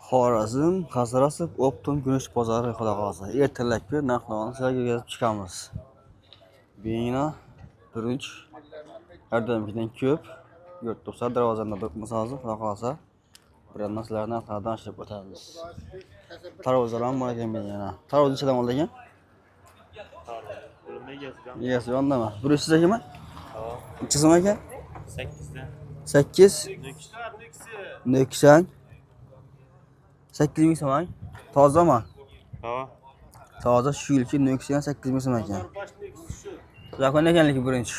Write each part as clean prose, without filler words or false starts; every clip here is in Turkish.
Xorazm, Qasrasiq, Optum Güneş bozori xudo xolasa. Ertalabki narx-navoni sizlarga yozib chiqamiz. Bino birinchi ardamkidan ko'p. Yurt tursa darvozani turibmiz hozir, xudo xolasa. Birodan sizlarni narxlardan ishlab o'tamiz. Tarvuzlar ham bor ekan yana. Tarvuz nechadan oldi ekan? Yes, yondami? Buruch siz ekami? Necha so'm ekan? 8 dan. 8. Nöksan. 8000 so'm. Tozami? Ha. Toza shu yilki Nöksan 8000 so'm ekan. Zakon ekanligi birinchi.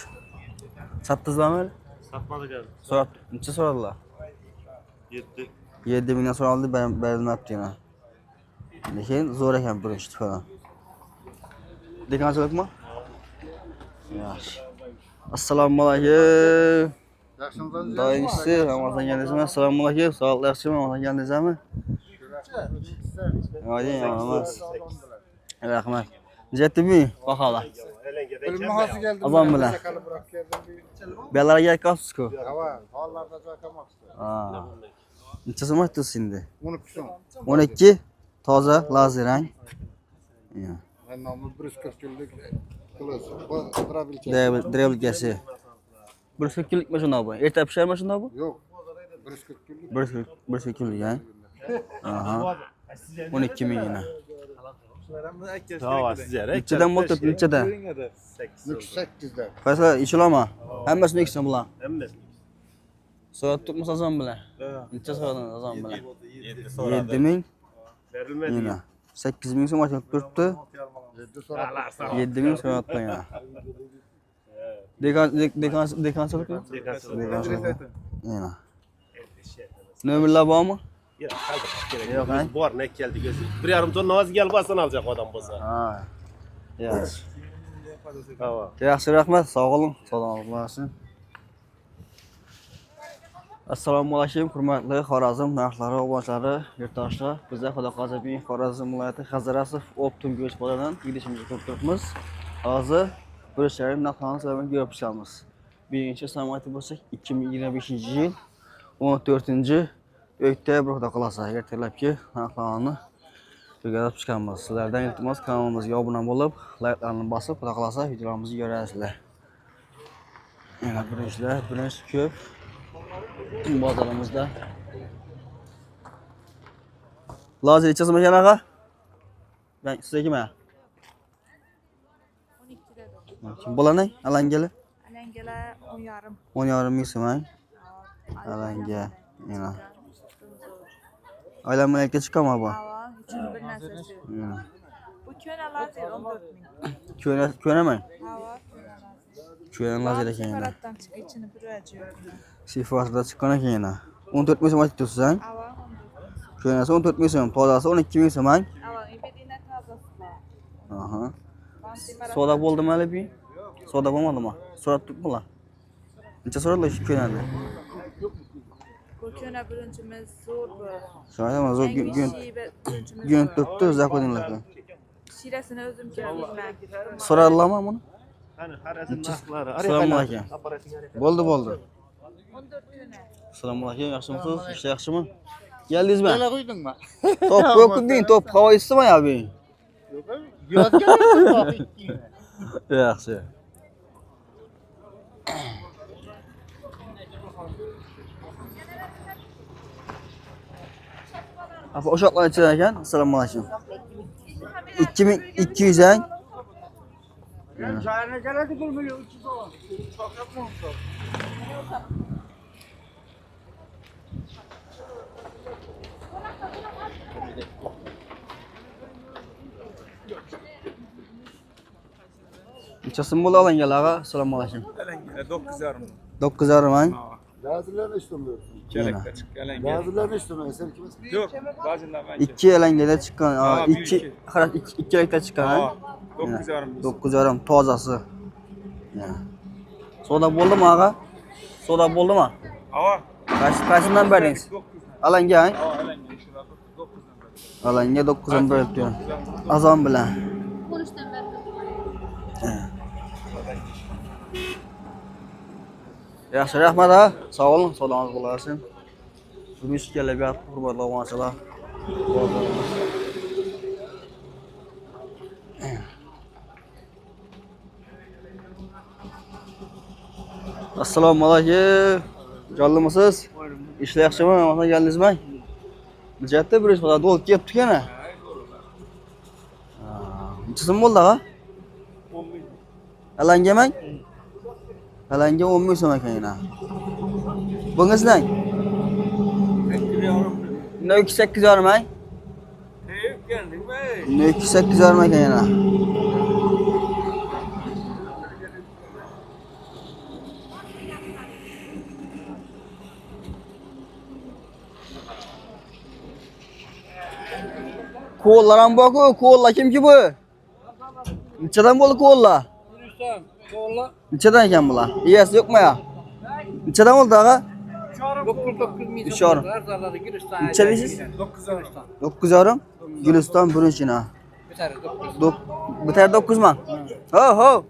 Satdingizmi? Satmadik hali. So'rab, necha so'radilar? 7. 7000 dan so'raldi, berilmabdi yana. Lekin zo'r ekan birinchi falan. Dekanchilikmi? Yaxshi. Assalomu alaykum. Yaxshimisiz? Doimsiz, Ramazon keldingizmi? Assalomu alaykum. Sog'lik yaxshimi? Ramazon keldingizmi? Hadi, emas. Rahmat. Jetimi? Bahola. Bilmahasi geldim. Azam bilan. Belarga yakapsiz-ku. Hava, hollarda joy qolmoqda. Ha. Necha so'm aytdingiz endi? 12 so'm. 12 toza lazer rang. Ya. Ben namı 140 kunlik kılıç. Bu drabilçe. Drebilgasi. 140 kunlik mashina bu. Erta pishar mashina bu? Yok. 140 kunlik. 140 kunlik ha. Aha. 12 ming yana. Ha, sizlar. Nechadan motor nechadan? 8 dan. Qaysi ishilama? Hammasini ikisidan bulan. Hammasi. Soat tutmas azon bilan. Necha soatdan azon bilan? 7 so'radi. 7 ming. Berilmadi. Yana. 8 ming so'm aytib turibdi. 7 so'rab. 7 ming so'rayapti yana. Dekanchilik. Yana. Nomerlar bormi? Yo'q, qoldirib kerak. Yo'q, ha? Biz bor, ne keldik o'zi. 1,5 ton namoz kelib olsan olacak odam bo'lsa. Ha. Yaxshi. Ha. Yaxshi, rahmat. Sog' bo'ling. Salomat bo'lsin. Assalomu alaykum, hurmatli Xorazm narxlari, obunachilari, yurtdoshlar. Bizda Xudo Qazabin Xorazm viloyati Qazarasov Optum go'sht bozoridan yig'ilishimizni ko'rib turibmiz. Hozir bir shahar narxlarini sizlarga ko'rib chiqamiz. Birinchi sanoat bo'lsak 2025-yil 14-oktyabr xudo qolasa ertalabki narxlarni ko'rib chiqamiz. Sizlardan iltimos kanalimizga obuna bo'lib, layklarni bosib, xudo qolasa videolarimizni ko'rasizlar. Yana birinchi ko'p bozorimizda. Lazer necha so'm ekan ağa? Ben sizdekimi? 12 da. Bo'lani alangeli? Alangalar 10,5. 10,5 ming so'm. Alanga. Yana. Aylanmalikka chiqadimi bu? Havo, uchun bir narsasi. Bu ko'nalar 14 ming. Ko'naman. Havo, Ko'nan lazer ekan yana. Separatdan chiqib ichini puraji yo'q. Sifatida chiqqan ekan yana. 14 ming so'm aytibsiz, ha? Havo 14. Ko'nasi 14 ming so'm, tozasi 12 ming so'm, ha? Havo, ibedina tozasi bor. Aha. Soda bo'ldimi hali bu? Soda bo'lmadimi? So'rab turibmilar. Necha so'radilar shu ko'nani? Bu ko'na birinchimiz zo'r bu. Shoyama zo'r gün turibdi, zakoninglarga. Shirasini o'zim ko'rmayman. So'radilarmi buni? Qani, qarasam narxlari. Assalomu alaykum. Bo'ldi. 14 ko'na. Assalomu alaykum, yaxshimisiz? Ishlar yaxshimi? Keldingizmi? Kela qo'ydingmi? Top ko'kding, top havo isitmi ya bu? Yo'q, keladi. Yaxshi. Apa o'shoqlar necha ekan? Assalomu alaykum. 2200 ang. Joyine keladi bilmiyor 300 dolar. Çok yapmamışlar. Necha so'm bo'ldi alangalarga? Assalomu alaykum. Alangalar 9,5. 9,5 ang. Bazılarını istemiyorsun. Kelakda chiqqan alangalar. Bazılarını istemiyorsun. Sen kimsin? Yo'q, ba'zilar mancha. 2 alangada chiqqan, Ha, 2 qarab 2 lakda chiqqan. Ha, Ha? 9,5. 9,5 tozasi. Soda bo'ldimi ağa? Soda bo'ldimi? Havo. Qaysidan berdingiz? Alanga, ha? Ha, alanga shular 9,5. Alanga 9dan beribdi. Azon bilan. Yaxshi, rahmat ha. Sog' olun, salomat bo'larsin. Turmush kelib, hurmatli obunachilar. Assalomu alaykum. Jonlimisiz? İşler yaxshimi? Mana geldingizmi? Nechatta bir ish qiladi, o'lib ketdik yana. Necha bo'ldi ha? 10 ming. Alangamang? Alanga 10 ming so'm ekan yana. Bungiz nang? 8 yarim ay. Ne 8 yarim ekan yana. Ko'llar ham bor-ku, ko'llar kimki bu? Nechadan bo'ldi ko'llar? Nechadan ekan bular? Egasi yo'qmi ya? Nechadan oldu aga? 3 yarim. Necha deysiz? 9 yarim. Güliston birinchina. Bitar 9 ming. Ho.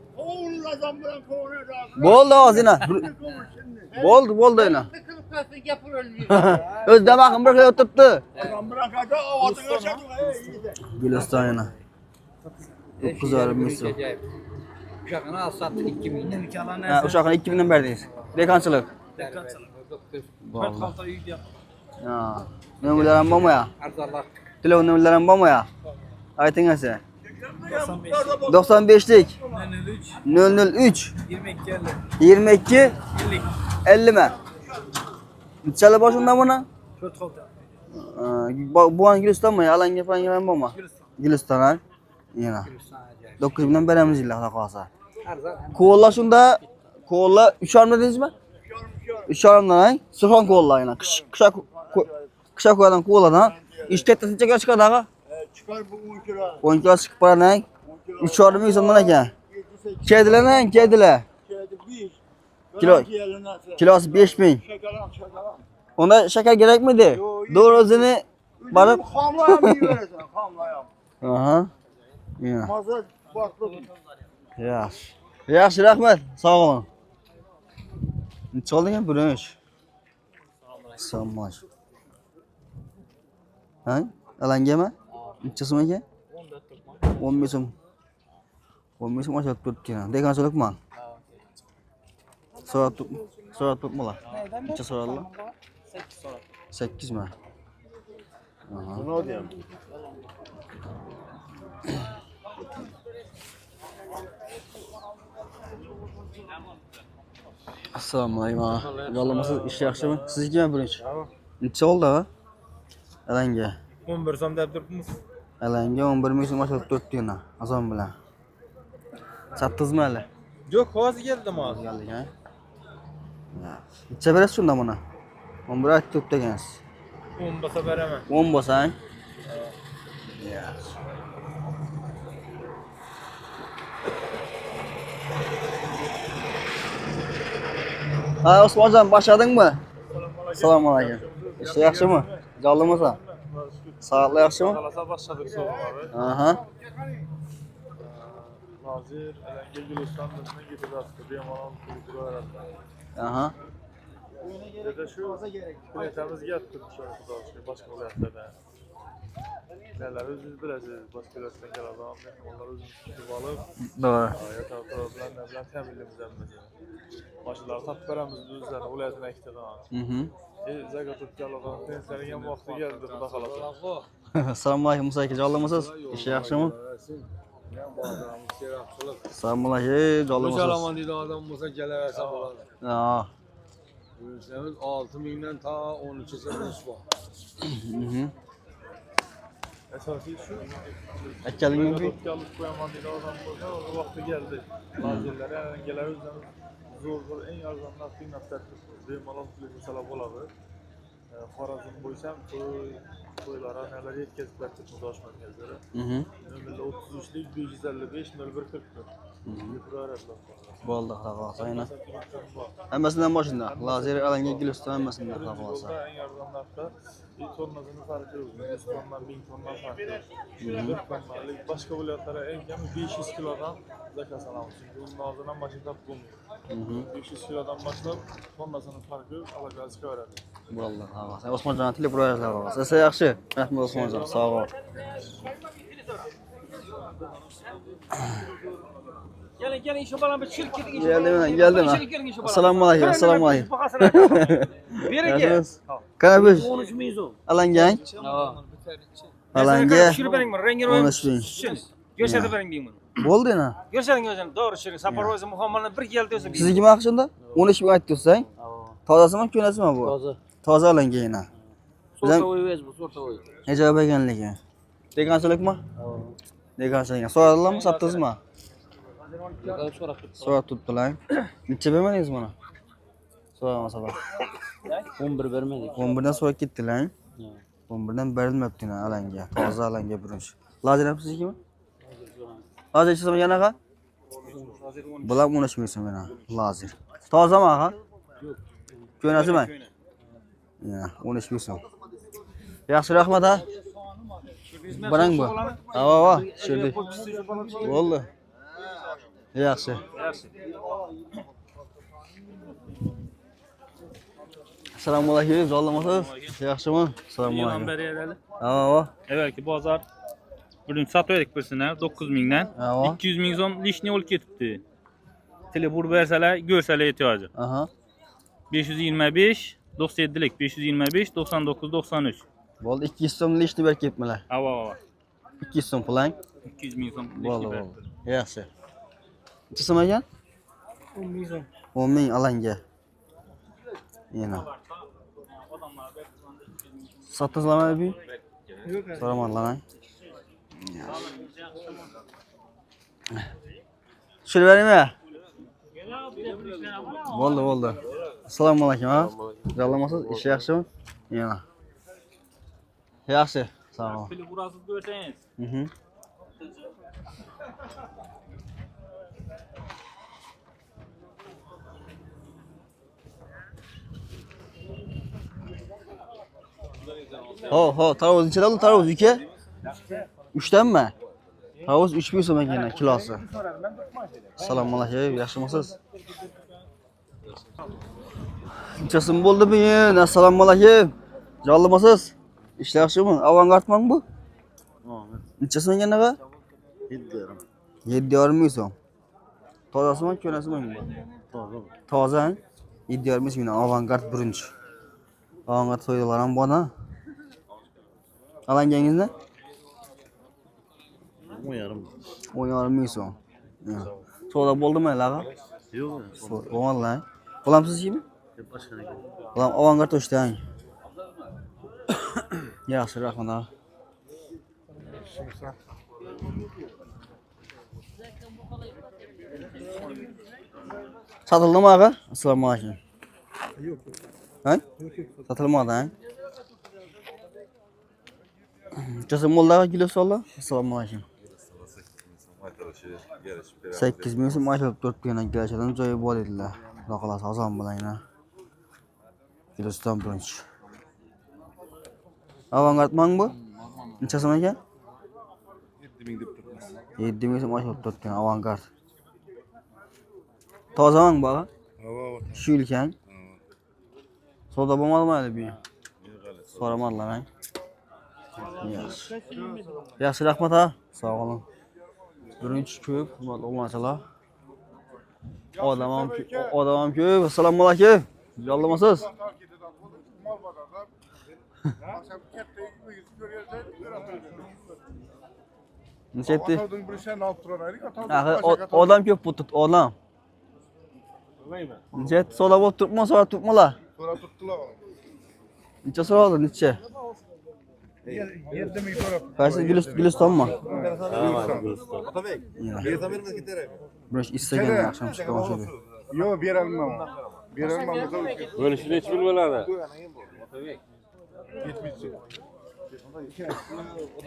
Bo'ldi ozina. Bo'ldi yana. Öz damağım bir kere tuttu. Güliston yana. 9 yarim misro. Uşağını al sattık 2000'den. Ha, uşağını 2000'den verdiniz. Dekançılık. Kalta yük yap. Ha. Nömrelerim var mı ya? Arzallar. Telefon nömrelerim var mı ya? Aytın ese. 95. 95'lik 003. 003 22 50. 22 50. 50 mi? Neçeli başında buna? 4 kalta. Bu an Gülistan mı ya? Alanga falan gelen var mı? Gülistan ha? Yine. 9000'den beremiz illa kalsa. Kolla şunda, kolla 3 arm dediniz mi? 3 armdan ay. Sıfan kolla yine. Kışa koyadan kolladan. İşletmesi çeker çıkar daha. Çıkar bu 10 kira. 10 kilo çıkıp para ne? 3 arm insandan eken. Kediler ne? Kediler. Kilo. Kilosu 5000. Onda şeker gerek miydi? Doğru özünü barıp. Hamlayam iyi verirsen, hamlayam. Aha. Yine. Mazat farklı. Yaxşı. Yaxşı, rahmat. Sağ olun. Neçə oldu ekan bürünç? Sağ Ha? Alangami? Neçə so'm ekan? 15 so'm. 15 so'm aşağı tutgan. Deganchilikmi? So'rab tutmalar. Neçə so'radilar? 8 mi? Ne diyeyim? Assalomu alaykum. Yo'llamasız ish yaxshimi? Sizniki birinchi. Necha oldu ha? Alanga. 11 so'm deb turibmiz. Alanga 11 ming so'm aşağı tutgan. Azon bilan. Satdingizmi hali? Yo'q, hozir keldim hozir. Geldik ha. Necha berasiz shunda buni? 11 aytib turibdi ekansiz. 10 bo'lsa beraman. 10 bo'lsang. Ha, Osmonjon, boshladingmi? Assalomu alaykum. İşte yaxshimi? Jonlimisan? Sog'liq yaxshimi? Qalasa başladık so'ramalar. Aha. Nazir, Alanga Gülistan'dan gidip attı. Bemalon kulübü öğretti. Aha. Dede şu biletimiz geldi başka biletlerde. Neler özünüz biləsiniz, başka biletlerden gelen adam. Onlar özünüz tutub alıb. Doğru. Yataqda bilen ne bilen təminlimizdən mesela. Başları tap verəmiz düzlərine, ulayatına ektidən. Zəqə tut gəl adam, pensiyonun yan vaxtı gəldi, bu da qalasa. Assalomu alaykum Musa aka, jonlimisiniz? İşi yaxshimi? Assalomu alaykum, jonlimisiniz? Müsəlman idi adam olsa gələrsən olar. Ha. Ölsəmiz 6000-dən ta 12-sə var. Əsası şu. Əkkəlin mümkün? Tut gəlib qoyaman idi adam olsa, o vaxtı gəldi. Nazirlərə, gələr özləmiz zor en azından qiymət təklif. Bemalon kulübü məsələ oladı. Xorazm boysam toylara nələr yetkəziblər tutmuş aş mərkəzlərə. Nömrədə 33'lik 555 0144. Bo'ldi, xalasa aynan. Hammasidan boshida. Lazer Alanga Güliston hammasidan xalasa. En yardımlarda tonnasını farkı yok. 100 tondan 1000 tondan farkı yok. 4 tonlarlık başka vilayetlara en kemi 500 kilodan zakaz alamız. Çünkü bunun ağzından maşin tap bulmuyor. 500 kilodan başlap tonnasının farkı alacağız çıkaradi. Vallahi ha. Sen Osmancan tili buraya qilamiz. Siz yaxshi. Rahmat Osmanjon, sog' ol. Gelin şu bana bir şirket Geldim. Assalomu alaykum. Assalomu alaykum. Biri Qanabish? 13 ming so'm. Alangang? Alanga. Tushirib bering buni, rangini 13 ming. ko'rsatib bering deyman. Bo'ldi na. Ko'rsating o'zim, to'g'ri shirin. Saparvoz muhammani bir keldi o'zi. Sizniki nima qilishda? 13 ming aytdingiz-sang? Tozasimi, ko'nasimi bu? Toza alangayna. Sortovoy o'z bu, sortovoy. Necha ekanligi? Deganchilikmi? Deganchilik. So'radingizmi, sotdingizmi? So'rab turibdilar. Necha bermadingiz buni? So'ramasalar. 11 bermadik. 11 dan so'rab ketdilar. 11 dan berilmabdi alanga. Toza alanga birinchi. Lazer ham siznikimi? Lazer chizim yanaqa? Bular 13 ming so'm mana. Lazer. Tozami ha? Yo'q. Ko'nasimi? Ya, 13 ming so'm. Yaxshi, rahmat ha. Barang bu. Ha, tushirdik. Bo'ldi. Yaxshi. Assalomu alaykum, jo'lamasiz? Yaxshimi? Assalomu alaykum. Ha. Evvelki bozor bugün satıyorduk birisine 9 mingden. Ha. 200 ming so'm lishni olib ketibdi. Tele bur bersalar, görsalar ehtiyojı. Aha. 525 97lik 525 99 93. Bo'ldi, 200 so'm lishni berib ketdilar. Ava. 200 so'm pulang. 200 ming so'm Bo'ldi, lishni bo'ldi. berdi. Yaxshi. Necha so'm ekan? 10 ming so'm. 10 ming alanga. Yana. Satdingizmi abi? Yo'q. So'ramanlar. Tushirib beraymi? Bo'ldi. Assalomu alaykum ha. Jo'lamasiz, ish yaxshimi? Yana. Yaxshi. Sog' ol. Tele burasız görsangiz. Ho, tarvuz necha oldi? Tarvuz 2? 3 danmi? Tarvuz 3 ming so'm ekan kilosi. Assalomu alaykum, yaxshimisiz? Necha so'm bo'ldi bugun? Assalomu alaykum. Jo'lamasiz? Ish yaxshimi? Avangardmi bu? Necha so'm ekan naqa? 7,5 ming so'm. Tozasimi, ko'nasimi bu? Toza. 7,5 ming avangard birinchi. Avangard so'ydilar ham bana. Alangangizni? 10,5 ming so'm. So'da bo'ldimi laga? Yo'q. Bo'lmadi. Bo'lam sizmi? Bo'lam avangard o'shdang. Yaxshi, rahmat. Satildimi aga? Assalomu alaykum. Yo'q. Ha? Satilmadi, ha? Necha bo'ldi kilosi ola? Assalomu alaykum. 8 ming so'm aytilib turibdi yana kelishdan joyi bor edilar. Xudo xolasa ozon bo'langlar. Kilosidan birinchi. Avangardman bu? Necha so'm ekan? 7 ming deb turibmiz. 7 ming so'm aytilib turibdi avangard. Tozaman bu? Shu ekan. So'da bo'lmadimi hali bu? So'ramanlar, ha? Yaxshi, rahmat ha. Sog' olun. Birinchi ko'p, o'g'lanchalar. Odam ham ko'p. Assalomu alaykum. Jo'lamasiz? Necha etdi? Odam ko'p bo'ldi, odam. Necha etdi? So'rab bo'lib turibmi, so'rab turibmilar? So'rab turibdilar. Necha so'radi, necha? 7 ming so'rab. Qaysi Gulistonmi? Otabek. Bersamermiz ketarami? Biroz istagan yaxshi chiqib o'shadi. Yo'q, berolmayman. Berolmayman. Bo'lishini hech bilmaydi. Otabek. 70 so'm.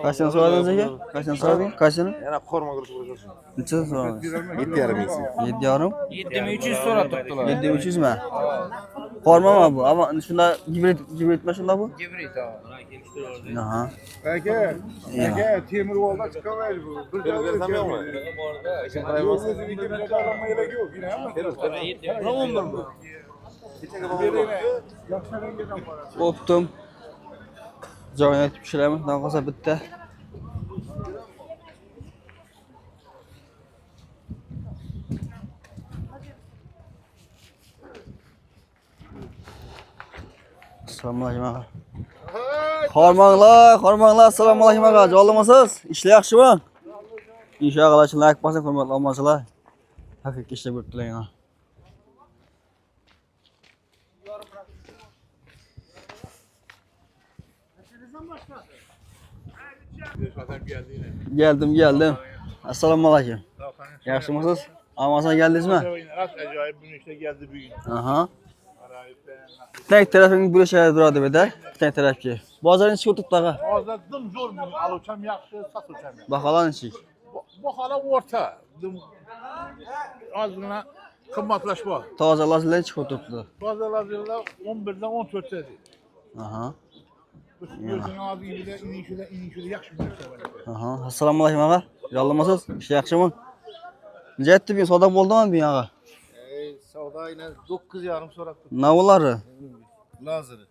Kaçtan so'radingiz aka? Kaçtan so'radingiz? Kaçını? Yana qorma qilib qo'yasiz. Necha so'radingiz? 7,5 ming so'm. 7,5? 7300 so'rab turibdilar. 7,300 mi? Horma mı bu? Ama şunda gibrit mi şunda bu? Gibrit abi. Aha. Ege, Ya. Ege, temir yolda çıkamayız bu. Bir Versem yok mu? Optum. Joynet pişiremiz. Ne kadar bitti. Assalamualaikum ağa. Hormanglar, assalamualaikum ağa. Jo'lamasız? İşler yaxshimi? İnşallah like basing, hurmatli obunachilar. Haqiqiy ishlar bo'lib tilayman. Geldim. Assalomualaikum. Yaxshimisiz? Amazon geldingizmi? Acayip bir işte geldi bir gün. Aha. Tek tarafın bir şey duradi beda. Tek tarafki. Bozorni ichib o'tibdi ağa. Azaddım zor bir alıçam yaxşı, satılçam yaxşı. Baholar nechik? Bu hala orta. Azına kımmatlaşma. Toza lazlar chiqib o'tibdi. Bazılarıyla 11'den 14 dedi. Aha. Gözün ağzı gibi de inişide yaxşı bir şey var. Aha. Assalomualaikum ağa. Yo'llamasız? Ish yaxshimi? Necha bir savdo bo'ldimi bu ağa? Savda yine 9,5 so'rabdi. Navlari? Lazeri.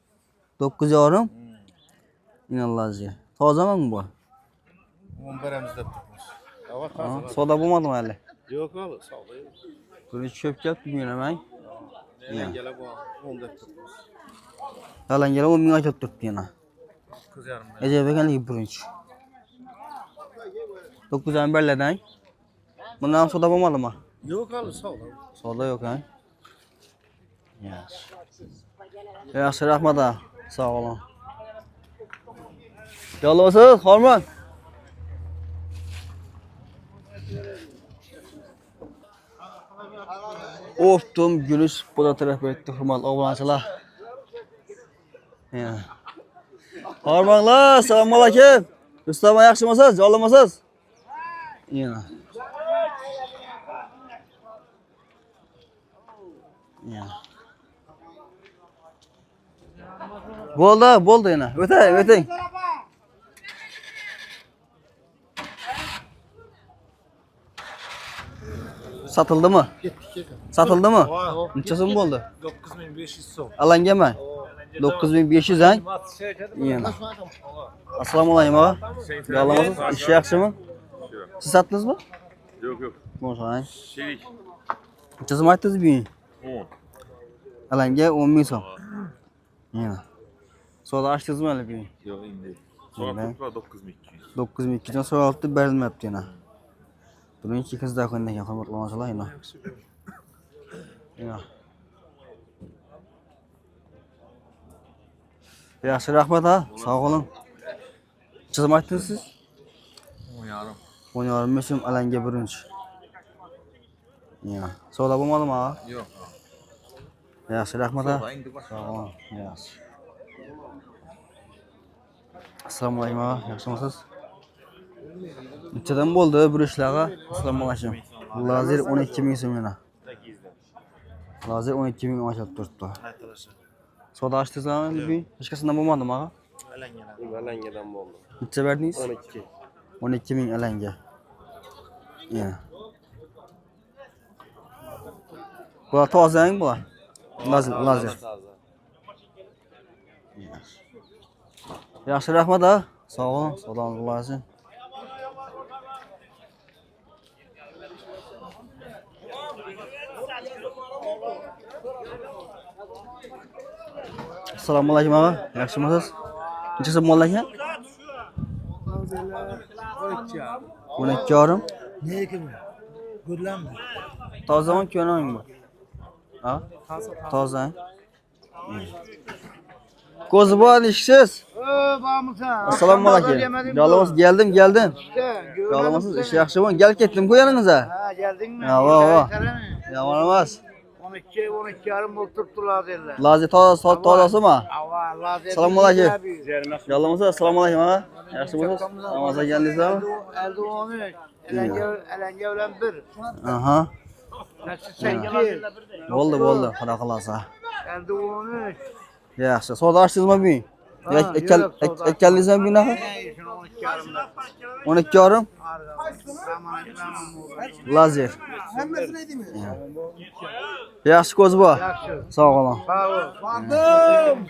9,5. İnanılmaz. Tozami bu? 11'imizde tutmuş. Hava Aha. Savdo bo'lmadimi hali? Yok abi, savda yok. Buni ko'p kelibdi men. Nereden gele bu? 14 tutmuş. Yalan gele 10 ming aytib turibdi yana. 9,5. Ecep ekanligi birinchi. 9,5 berladan. Bundan ham savdo bo'lmadimi? Yok abi, savda. Savdo yo'q ha. Yaxshi, rahmat ağa. Sağ olun. Yo'lasiz, Hormon. Optum gülüş bu da taraf etti hurmatli obunachilar. Ya. Hormonlar, assalomu alaykum. Rustam yaxshimisiz? Yo'lamasiz? Yana. Ya. Bo'ldi yana. O'ting. Satıldımı? Satıldımı? Neçe so'm bo'ldi? 9500 so'm. Alangami? 9500 ha? Yana. Assalomu alaykum ağa. Yo'lamasiz? Ish yaxshimi? Siz satdingizmi? Yok. Bo'lsa. Sherik. Necha so'm aytdingiz bu? 10. Alanga 10 ming so'm. Yana. Savdo ochdingizmi hali bu? Yok indi. Sonra 9200. 9200 so'ralibdi, berilmayapti yana. Buni ikkinchida qo'ygan ekan hurmatli obunachilar yana. Yana. Yaxshi, rahmat ha. Sog' olun. Necha so'm aytdingiz siz? 10,5. 10,5 ming so'm alanga birinchi. Yana. Savdo bo'lmadimi ağa? Yok. Yaxshi, rahmat ha. Indi bak. Sog' olun. Yaxshi. Assalomu alaykum ağa. Yaxshimisiz? Nechadan bo'ldi bu ishlarga? Assalomu alaykum. Lazer 12 ming so'm yana. Lazer 12 ming ochib turibdi. Savdo ochdingizmi bu? Hech qachon bo'lmadimi ağa? Alangadan bo'ldi. Necha berdingiz? 12. 12 ming alanga. Yana. Bular tozang bular. Lazer. Yaxshi, rahmat ha. Sog' olun. Sog'lom bo'lasiz. Assalomu alaykum ağa. Yaxshimisiz? Necha so'm bo'ldi aka? 12,5. Nega bu? Gurlanmi? Tozami, ko'nami bu? Ha? Toza. Ko'zi bor eshiksiz. Assalomu alaykum. Yo'lamasiz? Geldim. Yo'lamasiz? Ish yaxshimi? Gel ketdim-ku yaningizga. Ha, geldingmi? Va. Yomon emas. 12,5 bo'lib turibdilar dedilar. Lazer tozasimi? Ava, lazer. Assalomu alaykum. Yo'lamasiz? Assalomu alaykum ağa. Yaxshimisiz? Namozga keldingizmi? Elde 13. Alanga bilan 1. Aha. Nasıl sen gel? Bo'ldi, xudo xolasa. Geldi 13. Yaxşı. Soda açdınızmı bu gün? Ha, yok, soda Ekkəlliyizmə bir nəfər? Ne işin 12 yarımda? 12 yarım. Zaman Lazer. Hemmesi neydi mi? Yaxşı Kozba. Yaxşı. Sağ olun. Sağ ol. Vardım.